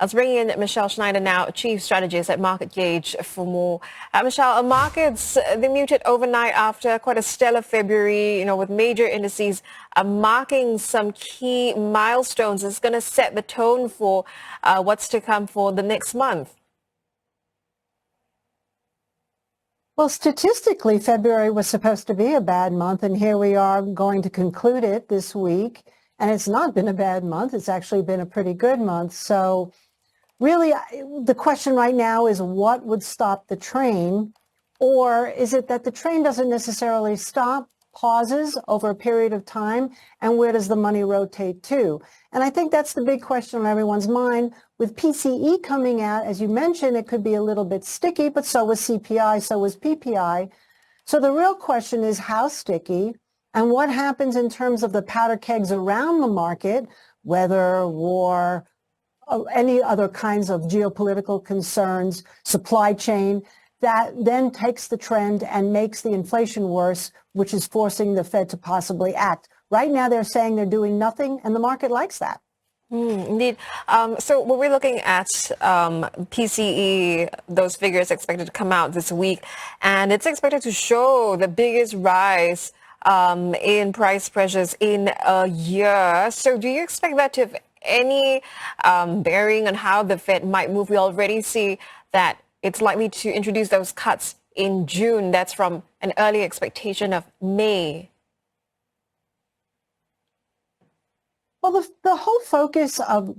Let's bring in Michelle Schneider now, Chief Strategist at Market Gauge for more. Michelle, markets, they muted overnight after quite a stellar February, with major indices marking some key milestones. It's going to set the tone for what's to come for the next month. Well, statistically, February was supposed to be a bad month, and here we are going to conclude it this week. And it's not been a bad month. It's actually been a pretty good month. So really, the question right now is what would stop the train? Or is it that the train doesn't necessarily stop, pauses over a period of time, and where does the money rotate to? And I think that's the big question on everyone's mind. With PCE coming out, as you mentioned, it could be a little bit sticky, but so was CPI, so was PPI. So the real question is how sticky, and what happens in terms of the powder kegs around the market, weather, war, any other kinds of geopolitical concerns, supply chain, that then takes the trend and makes the inflation worse, which is forcing the Fed to possibly act. Right now, they're saying they're doing nothing, and the market likes that. Indeed. So when we're looking at PCE, those figures expected to come out this week, and it's expected to show the biggest rise in price pressures in a year. So do you expect that to have any bearing on how the Fed might move? We already see that it's likely to introduce those cuts in June. That's from an early expectation of May. Well, the whole focus of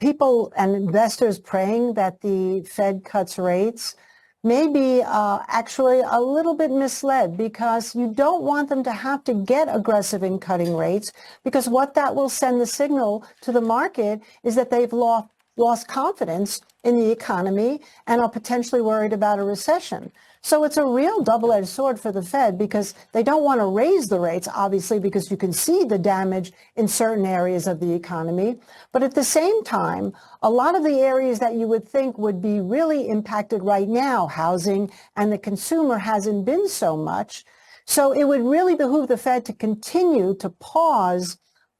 people and investors praying that the Fed cuts rates may be actually a little bit misled, because you don't want them to have to get aggressive in cutting rates, because what that will send the signal to the market is that they've lost confidence in the economy and are potentially worried about a recession. So it's a real double-edged sword for the Fed, because they don't want to raise the rates, obviously, because you can see the damage in certain areas of the economy. But at the same time, a lot of the areas that you would think would be really impacted right now, housing and the consumer, hasn't been so much. So it would really behoove the Fed to continue to pause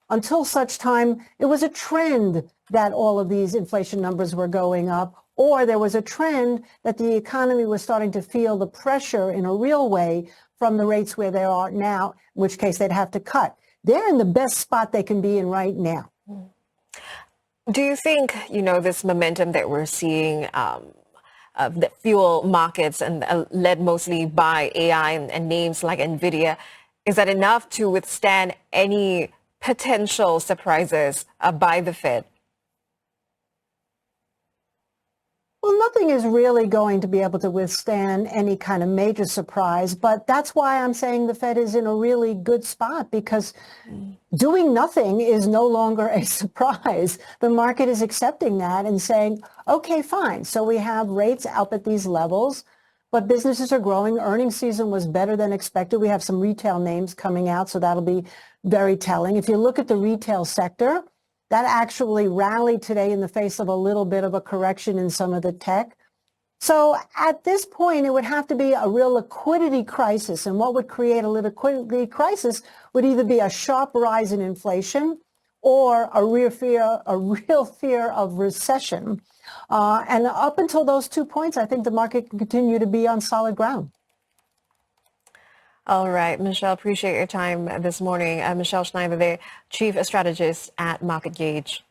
until such time it was a trend that all of these inflation numbers were going up, or there was a trend that the economy was starting to feel the pressure in a real way from the rates where they are now, in which case they'd have to cut. They're in the best spot they can be in right now. Do you think, this momentum that we're seeing that fuel markets and led mostly by AI and names like NVIDIA, is that enough to withstand any potential surprises by the Fed? Well, nothing is really going to be able to withstand any kind of major surprise, but that's why I'm saying the Fed is in a really good spot, because doing nothing is no longer a surprise. The market is accepting that and saying, okay, fine. So we have rates up at these levels, but businesses are growing. Earnings season was better than expected. We have some retail names coming out, so that'll be very telling. If you look at the retail sector, that actually rallied today in the face of a little bit of a correction in some of the tech. So at this point, it would have to be a real liquidity crisis. And what would create a liquidity crisis would either be a sharp rise in inflation or a real fear of recession. And up until those 2 points, I think the market can continue to be on solid ground. All right, Michelle, appreciate your time this morning. Michelle Schneider, the Chief Strategist at Market Gauge.